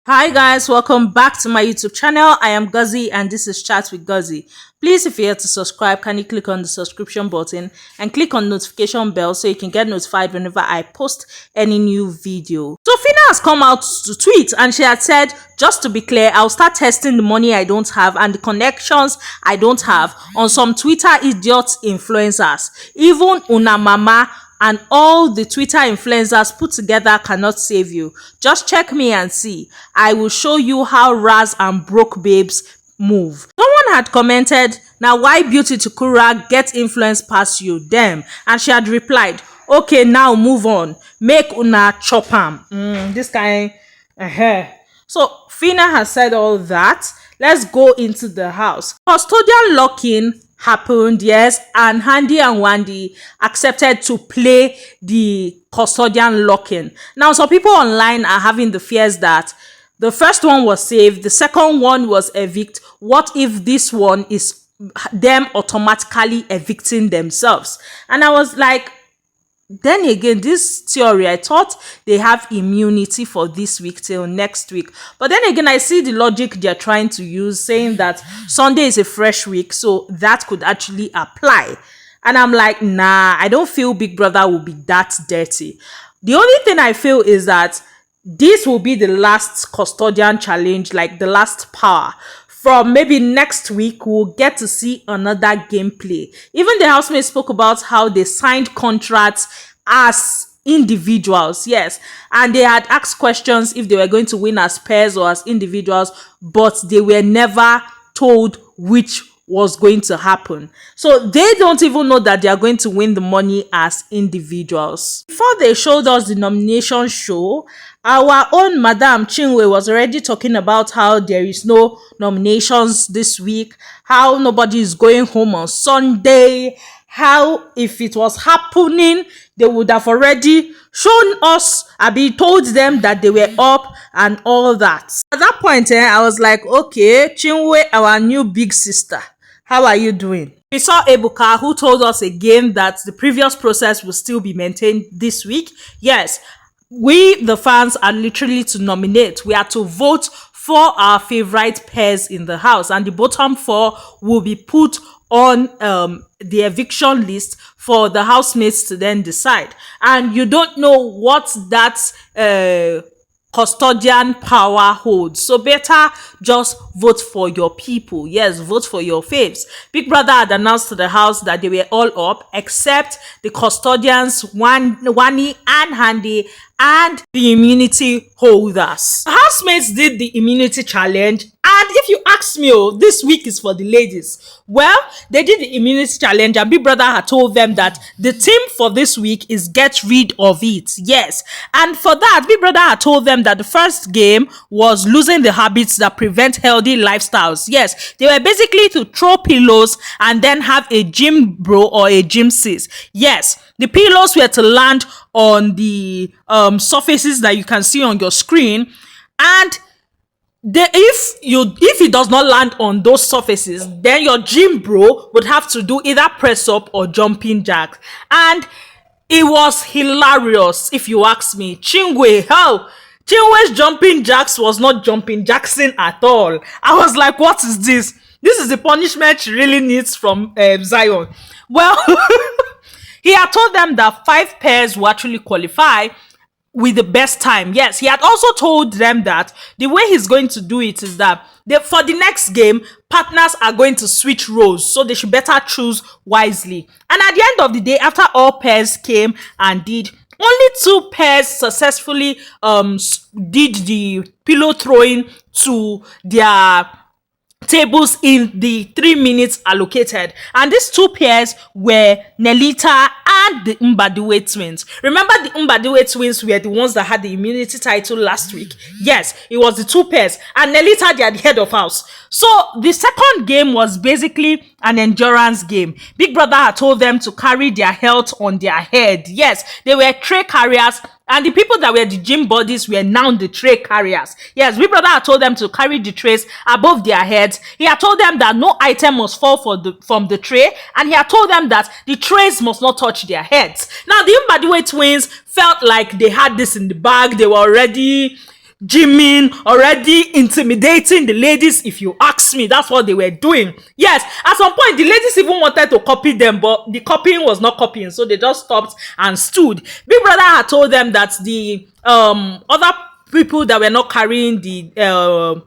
Hi guys, welcome back to my YouTube channel. I am Guzzy and this is Chat with Guzzy. Please, if you're here to subscribe, can you click on the subscription button and click on notification bell so you can get notified whenever I post any new video. So Fina has come out to tweet and she had said, just to be clear, I'll start testing the money I don't have and the connections I don't have on some Twitter idiot influencers. Even Una Mama and all the Twitter influencers put together cannot save you. Just check me and see. I will show you how Raz and broke babes move. Someone had commented, now why beauty to Kura get influence past you, them? And she had replied, okay, now move on. Make una chop am. This kind. So Fina has said all that. Let's go into the house. Custodian locking happened, yes, and Handy and Wandy accepted to play the custodian locking. Now, some people online are having the fears that the first one was saved, the second one was evict. What if this one is them automatically evicting themselves? And I was like, then again, this theory, I thought they have immunity for this week till next week. But then again, I see the logic they're trying to use, saying that Sunday is a fresh week, so that could actually apply. And I'm like, nah, I don't feel Big Brother will be that dirty. The only thing I feel is that this will be the last custodian challenge, like the last power. From maybe next week, we'll get to see another gameplay. Even the housemates spoke about how they signed contracts as individuals, yes. And they had asked questions if they were going to win as pairs or as individuals, but they were never told which was going to happen. So they don't even know that they are going to win the money as individuals. Before they showed us the nomination show, our own Madam Chinwe was already talking about how there is no nominations this week, how nobody is going home on Sunday, how if it was happening, they would have already shown us, told them that they were up and all that. At that point, I was like, okay, Chinwe, our new big sister, how are you doing? We saw Ebuka, who told us again that the previous process will still be maintained this week. Yes, we, the fans, are literally to nominate. We are to vote for our favorite pairs in the house, and the bottom four will be put on the eviction list for the housemates to then decide. And you don't know what that custodian power holds, so better just vote for your people. Yes, vote for your faves. Big Brother had announced to the house that they were all up except the custodians, Wani and Handy, and the immunity holders. The housemates did the immunity challenge, and if you ask me, this week is for the ladies. Well, they did the immunity challenge and Big Brother had told them that the theme for this week is get rid of it. Yes. And for that, Big Brother had told them that the first game was losing the habits that prevent healthy lifestyles. Yes. They were basically to throw pillows and then have a gym bro or a gym sis. Yes. The pillows were to land on the surfaces that you can see on your screen, and if it does not land on those surfaces, then your gym bro would have to do either press up or jumping jacks. And it was hilarious, if you ask me. Chinwe's jumping jacks was not jumping jackson at all. I was like, what is this? This is the punishment she really needs from Zion. Well, he had told them that 5 pairs will actually qualify with the best time. Yes, he had also told them that the way he's going to do it is that for the next game, partners are going to switch roles, so they should better choose wisely. And at the end of the day, after all pairs came and did, only 2 pairs successfully did the pillow throwing to their tables in the 3 minutes allocated, and these 2 pairs were Nelita and the Mbadiwe twins. Remember, the Mbadiwe twins were the ones that had the immunity title last week. Yes, it was the 2 pairs, and Nelita, they are the head of house. So the second game was basically an endurance game. Big Brother had told them to carry their health on their head. Yes, they were tray carriers, and the people that were the gym bodies were now the tray carriers. Yes, Big Brother had told them to carry the trays above their heads. He had told them that no item must fall from the tray, and he had told them that the trays must not touch their heads. Now, the Mbadiwe twins felt like they had this in the bag. They were already gymming, already intimidating the ladies. If you ask me, that's what they were doing. Yes, at some point the ladies even wanted to copy them, but the copying was not copying, so they just stopped and stood. Big Brother had told them that the other people that were not carrying the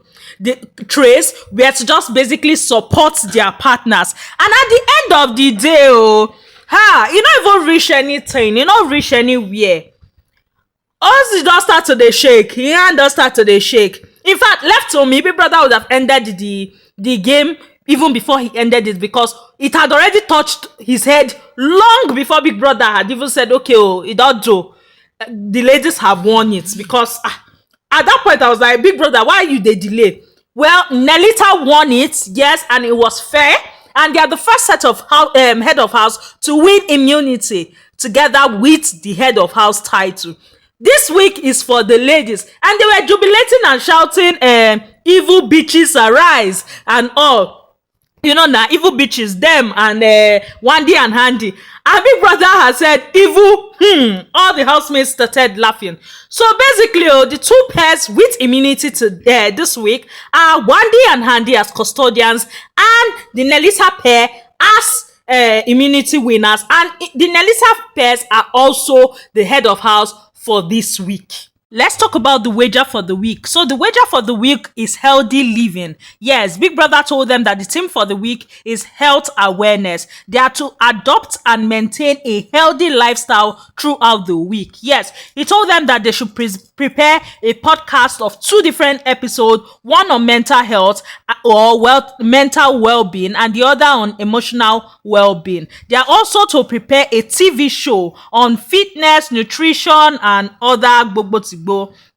trace were to just basically support their partners. And at the end of the day, you not even reach anything, you not reach anywhere. Ozee don start to dey shake, him hand don start to dey shake. In fact, left to me, Big Brother would have ended the game even before he ended it, because it had already touched his head long before Big Brother had even said, okay, it don't do. The ladies have won it, because at that point I was like, Big Brother, why you dey delay? Well, Nelita won it, yes, and it was fair, and they are the first set of head of house to win immunity together with the head of house title. This week is for the ladies, and they were jubilating and shouting, evil bitches arise and all. You know, now evil bitches, them and Wandy and Handy. And Big Brother has said evil, all the housemates started laughing. So basically, the two pairs with immunity to this week are Wandy and Handy as custodians, and the Nelita pair as immunity winners. And the Nelita pairs are also the head of house for this week. Let's talk about the wager for the week. So the wager for the week is healthy living. Yes, Big Brother told them that the theme for the week is health awareness. They are to adopt and maintain a healthy lifestyle throughout the week. Yes, he told them that they should prepare a podcast of 2 different episodes, one on mental health or mental well-being, and the other on emotional well-being. They are also to prepare a TV show on fitness, nutrition, and other gbogbo.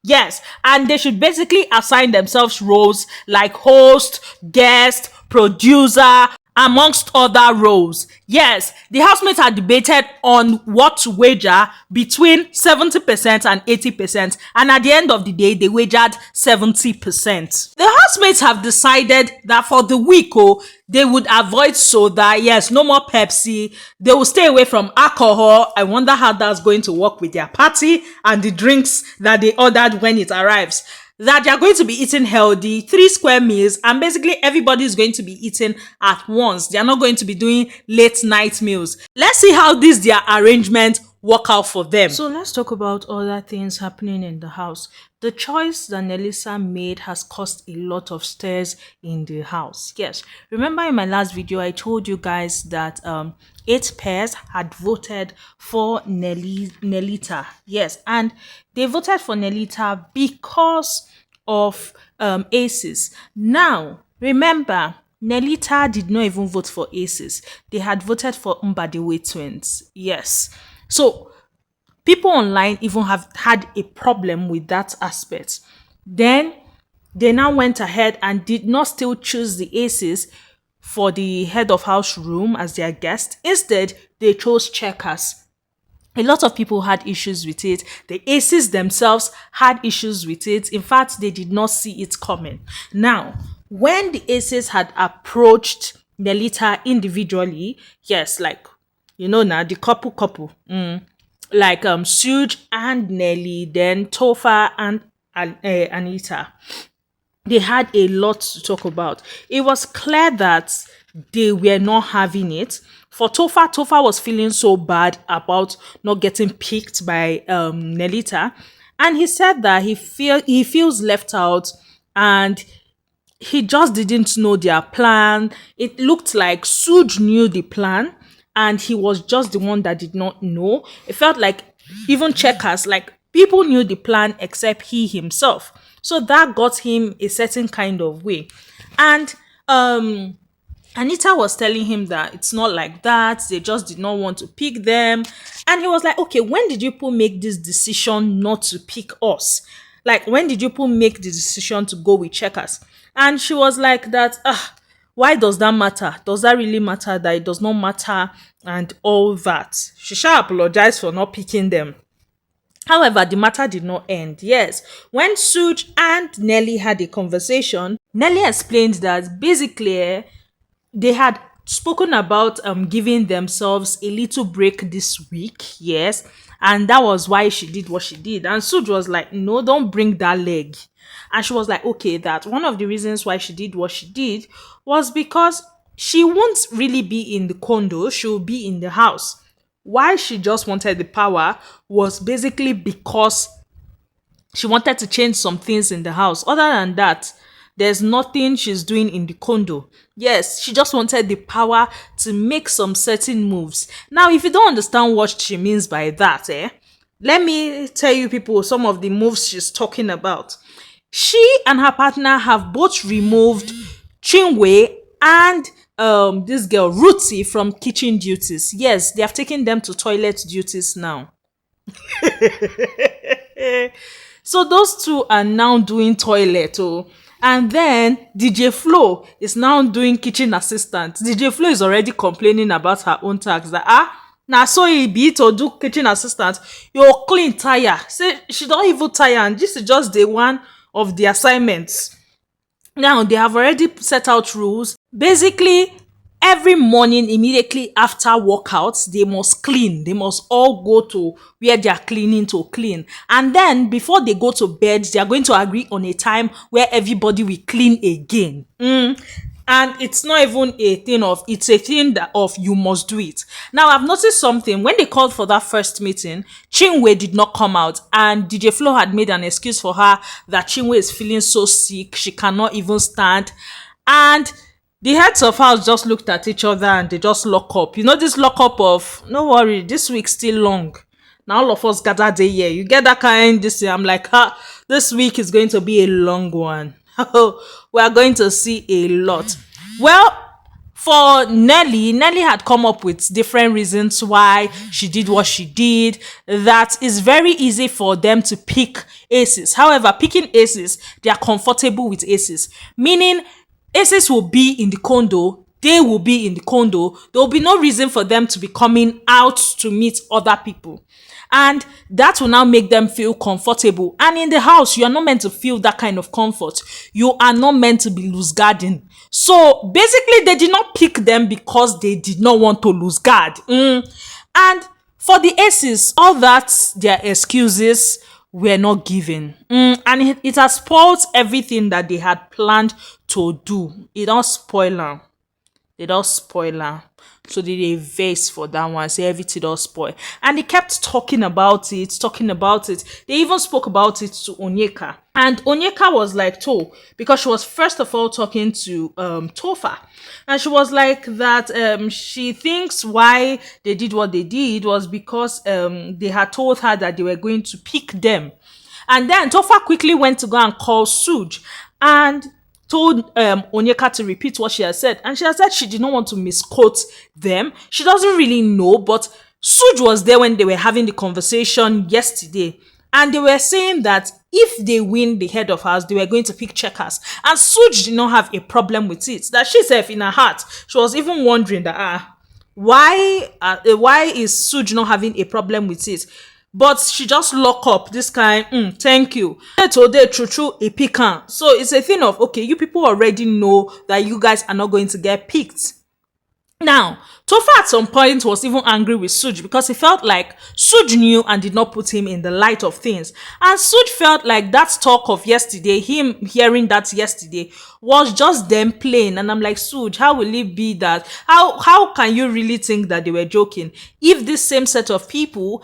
Yes, and they should basically assign themselves roles like host, guest, producer, amongst other roles. Yes, the housemates had debated on what to wager between 70% and 80%, and at the end of the day, they wagered 70%. The housemates have decided that for the week, they would avoid soda. Yes, no more Pepsi. They will stay away from alcohol. I wonder how that's going to work with their party and the drinks that they ordered when it arrives. That they are going to be eating healthy, 3 square meals, and basically everybody is going to be eating at once. They are not going to be doing late night meals. Let's see how their arrangement work out for them. So let's talk about other things happening in the house. The choice that Nelita made has caused a lot of stirres in the house. Yes, remember in my last video I told you guys that 8 pairs had voted for Nelita. Yes, and they voted for Nelita because of aces. Now remember, Nelita did not even vote for aces. They had voted for Mbadiwe twins. Yes, so people online even have had a problem with that aspect. Then they now went ahead and did not still choose the aces for the head of house room as their guest. Instead, they chose checkers. A lot of people had issues with it. The aces themselves had issues with it. In fact, they did not see it coming. Now, when the aces had approached Nelita individually, yes, like, you know now, the couple, like Suge and Nelly, then Topher and Anita, they had a lot to talk about. It was clear that they were not having it. For Topher was feeling so bad about not getting picked by Nelita, and he said that he feels left out, and he just didn't know their plan. It looked like Suge knew the plan, and he was just the one that did not know. It felt like even checkers, like people knew the plan except he himself. So that got him a certain kind of way. And Anita was telling him that it's not like that. They just did not want to pick them. And he was like, okay, when did you people make this decision not to pick us? Like, when did you people make the decision to go with checkers? And she was like that, why does that matter? Does that really matter? That it does not matter and all that. She shall apologize for not picking them. However, the matter did not end. Yes, when Suge and Nelly had a conversation, Nelly explained that basically they had spoken about giving themselves a little break this week. Yes, and that was why she did what she did. And Suge was like, no, don't bring that leg. And she was like, okay, that one of the reasons why she did what she did was because she won't really be in the condo, she'll be in the house. Why she just wanted the power was basically because she wanted to change some things in the house. Other than that, there's nothing she's doing in the condo. Yes, she just wanted the power to make some certain moves. Now, if you don't understand what she means by that, let me tell you people some of the moves she's talking about. She and her partner have both removed Chinwe and this girl Ruthie from kitchen duties. Yes, they have taken them to toilet duties now. So those two are now doing toilet. Oh. And then DJ Flo is now doing kitchen assistant. DJ Flo is already complaining about her own tax that now so e be to do kitchen assistant, you clean tire. Say she don't even tire, and this is just the one of the assignments. Now they have already set out rules. Basically, every morning immediately after workouts, they must clean. They must all go to where they are cleaning to clean. And then before they go to bed, they are going to agree on a time where everybody will clean again. And it's not even a thing of, it's a thing that of you must do it. Now, I've noticed something. When they called for that first meeting, Chinwe did not come out, and DJ Flo had made an excuse for her that Chinwe is feeling so sick, she cannot even stand. And the heads of house just looked at each other and they just lock up. You know, this lock up of, no worry, this week's still long. Now all of us gather day here. You get that kind this year. I'm like, this week is going to be a long one. We are going to see a lot. Well, for Nelly had come up with different reasons why she did what she did. That is very easy for them to pick aces. However, picking aces, they are comfortable with aces. Meaning, aces will be in the condo, they will be in the condo. There will be no reason for them to be coming out to meet other people. And that will now make them feel comfortable. And in the house, you are not meant to feel that kind of comfort. You are not meant to be loose guarding. So basically, they did not pick them because they did not want to lose guard. And for the aces, all that, their excuses were not given. And it has spoiled everything that they had planned to do. It don't spoil them. They don't spoil them. So they vex for that one, say everything don't spoil. And they kept talking about it. They even spoke about it to Onyeka. And Onyeka was like, because she was first of all talking to Tofa. And she was like that she thinks why they did what they did was because they had told her that they were going to pick them. And then Tofa quickly went to go and call Suj and told Onyeka to repeat what she had said. And she had said she did not want to misquote them. She doesn't really know, but Suj was there when they were having the conversation yesterday. And they were saying that if they win the head of house, they were going to pick checkers. And Suj did not have a problem with it. That she said in her heart, she was even wondering that, why is Suj not having a problem with it? But she just lock up this kind, thank you. Today, true, a pickant. So it's a thing of, okay, you people already know that you guys are not going to get picked. Now, Tofa at some point was even angry with Suj because he felt like Suj knew and did not put him in the light of things. And Suj felt like that talk of yesterday, him hearing that yesterday, was just them playing. And I'm like, Suj, how will it be that? How can you really think that they were joking? If this same set of people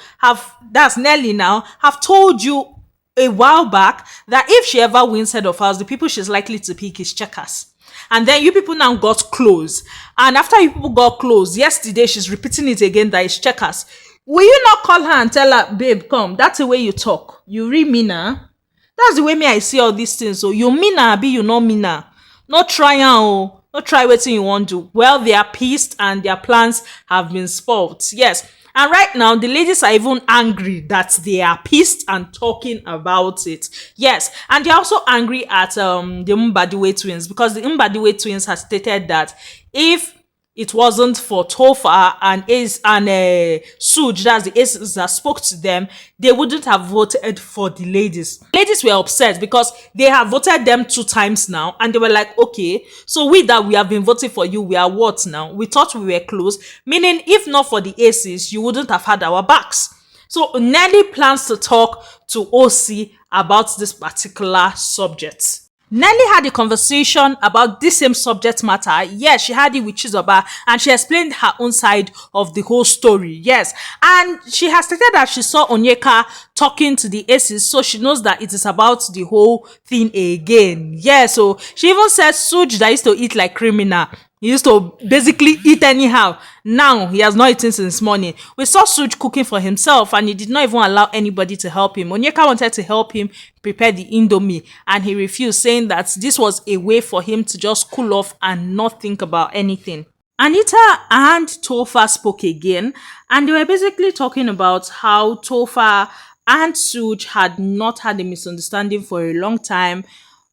that's Nelly now, have told you a while back that if she ever wins head of house, the people she's likely to pick is checkers. And then you people now got close. And after you people got close, yesterday she's repeating it again that it's checkers. Will you not call her and tell her, babe, come, that's the way you talk. You really mean her? That's the way me I see all these things. So you mean her, be you not mean her. Not try her, not try what you want to. Well, they are pissed and their plans have been spoiled. Yes. And right now, the ladies are even angry that they are pissed and talking about it. Yes. And they're also angry at the Mbadiwe twins because the Mbadiwe twins has stated that if it wasn't for Tofa and Suj, that's the aces that spoke to them, they wouldn't have voted for the ladies. Ladies were upset because they have voted them 2 times now, and they were like, okay, so we have been voting for you, we are what now? We thought we were close, meaning if not for the aces, you wouldn't have had our backs. So Nelly plans to talk to OC about this particular subject. Nelly had a conversation about this same subject matter. Yes, she had it with Chizoba and she explained her own side of the whole story. Yes. And she has stated that she saw Onyeka talking to the aces, so she knows that it is about the whole thing again. Yeah, so she even said Suj that used to eat like criminal. He used to basically eat anyhow. Now, he has not eaten since morning. We saw Suj cooking for himself and he did not even allow anybody to help him. Onyeka wanted to help him prepare the indomie and he refused, saying that this was a way for him to just cool off and not think about anything. Anita and Tofa spoke again and they were basically talking about how Tofa and Suj had not had a misunderstanding for a long time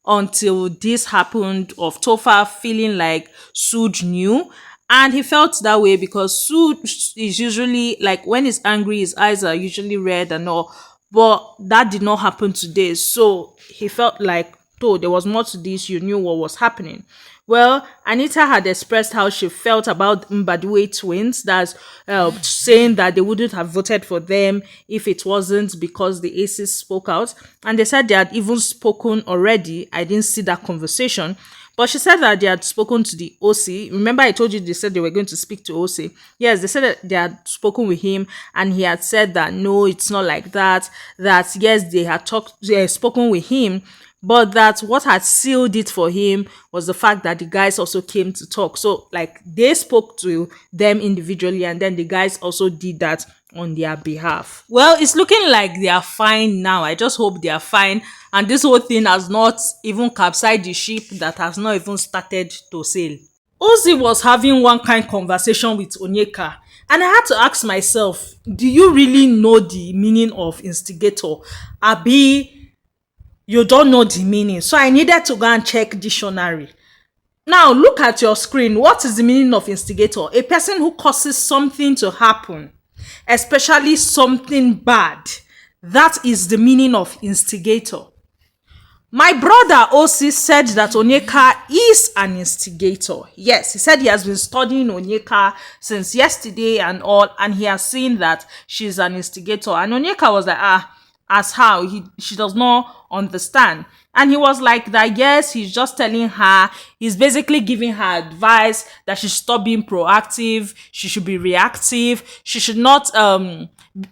until this happened of Tofa feeling like Suj knew. And he felt that way because Suj is usually like when he's angry, his eyes are usually red and all. But that did not happen today. So he felt like, though there was more to this, you knew what was happening. Well, Anita had expressed how she felt about Mbadiwe twins, that's saying that they wouldn't have voted for them if it wasn't because the aces spoke out. And they said they had even spoken already. I didn't see that conversation. But she said that they had spoken to the OC. Remember I told you they said they were going to speak to OC. Yes, they said that they had spoken with him and he had said that no, it's not like that. That yes, they had spoken with him, but that what had sealed it for him was the fact that the guys also came to talk. So like they spoke to them individually and then the guys also did that on their behalf. Well, it's looking like they are fine now. I just hope they are fine and this whole thing has not even capsized the ship that has not even started to sail. Ozee was having one kind conversation with Onyeka and I had to ask myself, do you really know the meaning of instigator? Abi, you don't know the meaning. So I needed to go and check dictionary. Now look at your screen. What is the meaning of instigator? A person who causes something to happen, especially something bad. That is the meaning of instigator. My brother Osi said that Onyeka is an instigator. Yes, he said he has been studying Onyeka since yesterday and all, and he has seen that she's an instigator. And Onyeka was like, as how? She does not understand. And he was like that, yes, he's just telling her, he's basically giving her advice that she should stop being proactive, she should be reactive, she should not,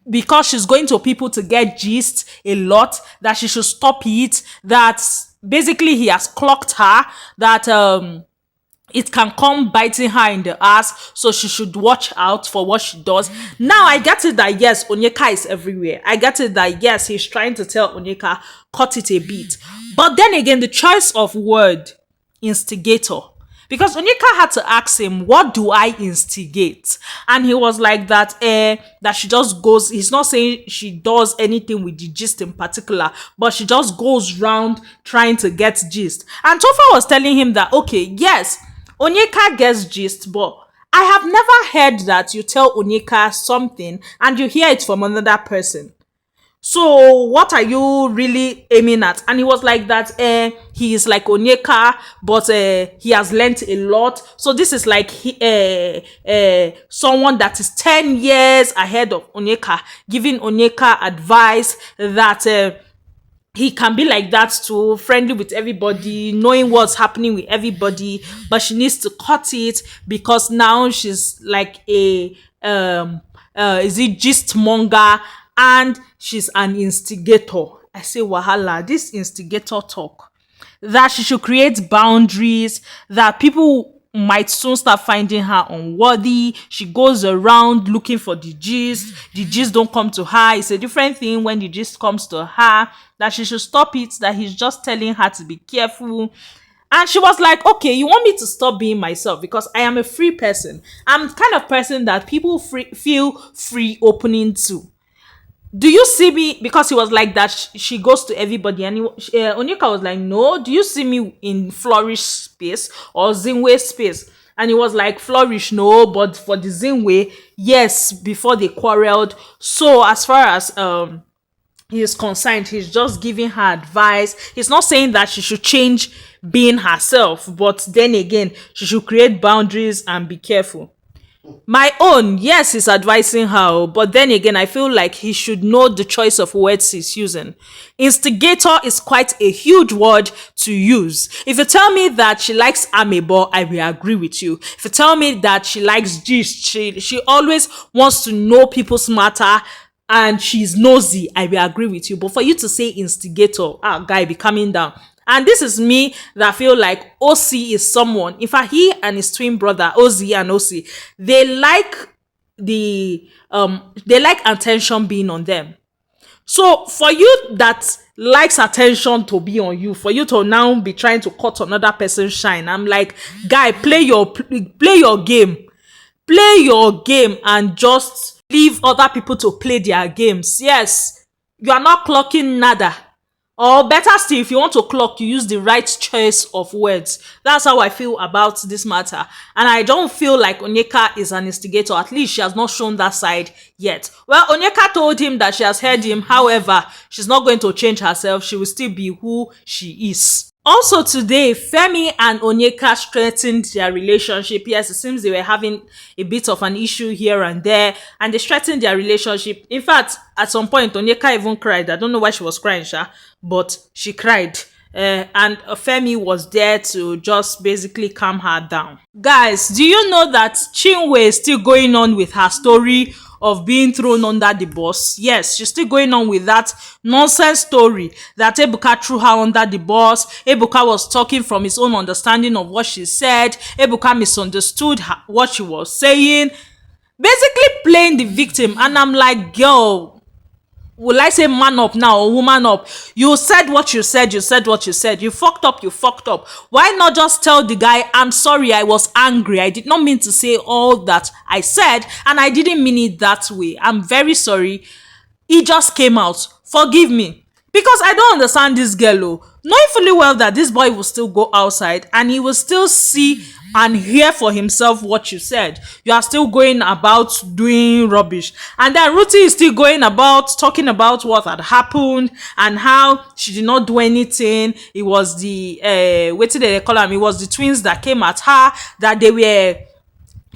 because she's going to people to get gist a lot, that she should stop it, that basically he has clocked her, that, it can come biting her in the ass, so she should watch out for what she does. Now I get it that yes, Onyeka is everywhere. I get it that yes, he's trying to tell Onyeka, cut it a bit. But then again, the choice of word, instigator. Because Onyeka had to ask him, what do I instigate? And he was like that, that she just goes, he's not saying she does anything with the gist in particular, but she just goes round trying to get gist. And Tofa was telling him that, okay, yes, Onyeka gets gist, but I have never heard that you tell Onyeka something and you hear it from another person. So what are you really aiming at? And he was like that, he is like Onyeka, but he has learnt a lot. So this is like someone that is 10 years ahead of Onyeka, giving Onyeka advice that he can be like that too, friendly with everybody, knowing what's happening with everybody, but she needs to cut it because now she's like a is it gist monger and she's an instigator. I say wahala, this instigator talk that she should create boundaries, that people might soon start finding her unworthy. She goes around looking for the gist don't come to her. It's a different thing when the gist comes to her, that she should stop it, that he's just telling her to be careful. And she was like, okay, you want me to stop being myself because I am a free person. I'm the kind of person that people feel free opening to. Do you see me? Because he was like that, she goes to everybody. And Onyeka was like, no, do you see me in Flourish space or Zinwe space? And he was like, Flourish, no, but for the Zinwe, yes, before they quarreled. So as far as he is concerned, he's just giving her advice. He's not saying that she should change being herself, but then again, she should create boundaries and be careful. My own, yes, he's advising her, but then again, I feel like he should know the choice of words he's using. Instigator is quite a huge word to use. If you tell me that she likes amebo, I will agree with you. If you tell me that she likes gist, she always wants to know people's matter and she's nosy, I will agree with you. But for you to say instigator, guy, be coming down. And this is me that feel like OC is someone. In fact, he and his twin brother, Ozee and OC, they like attention being on them. So for you that likes attention to be on you, for you to now be trying to cut another person's shine, I'm like, guy, play your game. Play your game and just leave other people to play their games. Yes, you are not clocking nada. Or better still, if you want to clock, you use the right choice of words. That's how I feel about this matter. And I don't feel like Onyeka is an instigator. At least she has not shown that side yet. Well, Onyeka told him that she has heard him. However, she's not going to change herself. She will still be who she is. Also today, Femi and Onyeka strengthened their relationship. Yes, it seems they were having a bit of an issue here and there, and they strengthened their relationship. In fact, at some point, Onyeka even cried. I don't know why she was crying, but she cried. And Femi was there to just basically calm her down. Guys, do you know that Chinwe is still going on with her story of being thrown under the bus? Yes, she's still going on with that nonsense story that Ebuka threw her under the bus. Ebuka was talking from his own understanding of what she said. Ebuka misunderstood what she was saying. Basically playing the victim. And I'm like, girl, will I say man up now or woman up? You said what you said, you said what you said. You fucked up, you fucked up. Why not just tell the guy, I'm sorry, I was angry. I did not mean to say all that I said, and I didn't mean it that way. I'm very sorry. It just came out. Forgive me. Because I don't understand this girl, knowing fully well that this boy will still go outside and he will still see and hear for himself what you said. You are still going about doing rubbish. And then Ruthie is still going about talking about what had happened and how she did not do anything. It was what did they call him? It was the twins that came at her, that they were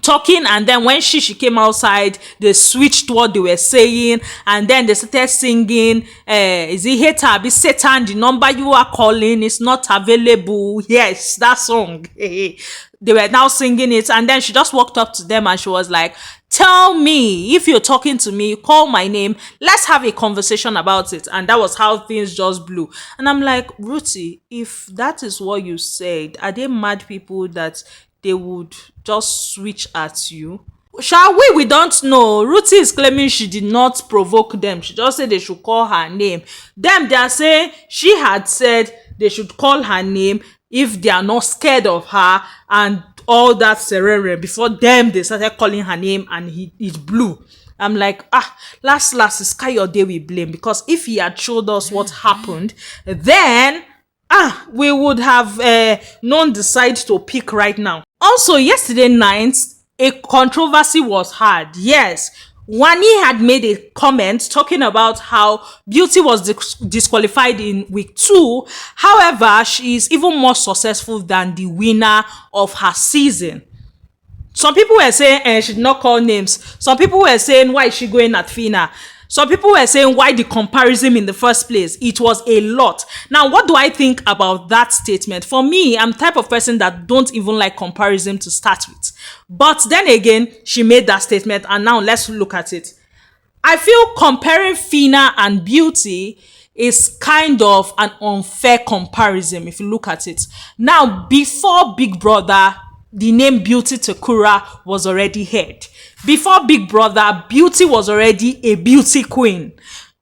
talking, and then when she came outside, they switched what they were saying, and then they started singing, is it hater be Satan, the number you are calling is not available. Yes, that song. They were now singing it, and then she just walked up to them and she was like, tell me, if you're talking to me, call my name, let's have a conversation about it. And that was how things just blew. And I'm like, Ruthie, if that is what you said, are they mad people that they would just switch at you? Shall we don't know. Ruthie is claiming she did not provoke them. She just said they should call her name. Them, they are saying she had said they should call her name if they are not scared of her and all that serere. Before them, they started calling her name and it blew. I'm like, last is Kayode we blame, because if he had showed us what happened, then we would have known the side to pick right now. Also, yesterday night, a controversy was had. Yes, Wani had made a comment talking about how Beauty was disqualified in week 2. However, she is even more successful than the winner of her season. Some people were saying she did not call names. Some people were saying, why is she going at Fina? Some people were saying, why the comparison in the first place? It was a lot. Now, what do I think about that statement? For me, I'm the type of person that don't even like comparison to start with. But then again, she made that statement, and now let's look at it. I feel comparing Fina and Beauty is kind of an unfair comparison if you look at it. Now, before Big Brother, the name Beauty Takura was already heard. Before Big Brother, Beauty was already a beauty queen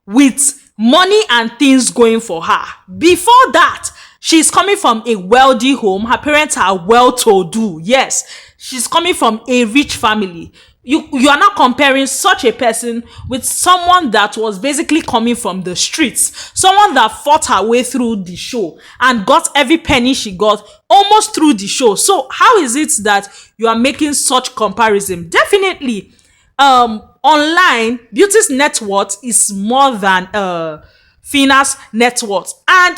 with money and things going for her. Before that, she's coming from a wealthy home. Her parents are well-to-do. Yes, she's coming from a rich family. You are not comparing such a person with someone that was basically coming from the streets, someone that fought her way through the show and got every penny she got almost through the show. So how is it that you are making such comparison? Definitely, online, Beauty's net worth is more than Fina's net worth, and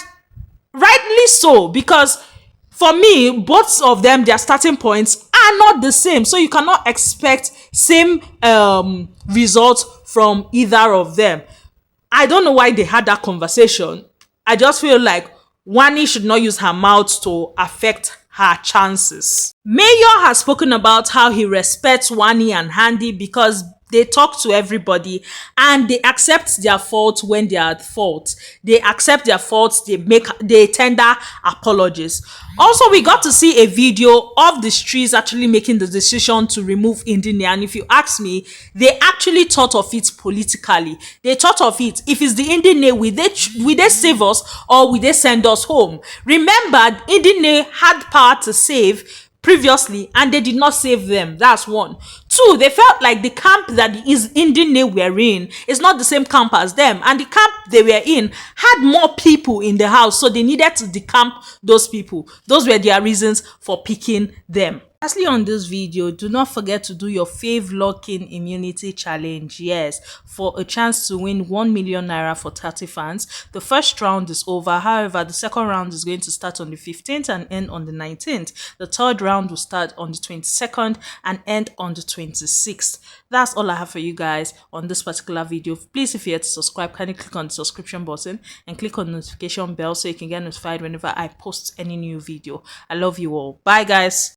rightly so, because for me, both of them, their starting points are not the same. So you cannot expect same results from either of them. I don't know why they had that conversation. I just feel like Wani should not use her mouth to affect her chances. Mayor has spoken about how he respects Wani and Handy because they talk to everybody and they accept their fault when they are at fault. They accept their faults, they tender apologies. Also, we got to see a video of the streets actually making the decision to remove Indine, and if you ask me, they actually thought of it politically. They thought of it, if it's the Indine, will they save us or will they send us home? Remember, Indine had power to save previously and they did not save them. That's one. Two, they felt like the camp that is Indian were in is not the same camp as them, and the camp they were in had more people in the house, so they needed to decamp those people. Those were their reasons for picking them. Lastly, on this video, do not forget to do your fave lock-in immunity challenge. Yes, for a chance to win 1 million naira for 30 fans. The first round is over. However, the second round is going to start on the 15th and end on the 19th. The third round will start on the 22nd and end on the 26th. That's all I have for you guys on this particular video. Please, if you're yet to subscribe, kindly click on the subscription button and click on the notification bell so you can get notified whenever I post any new video. I love you all. Bye, guys.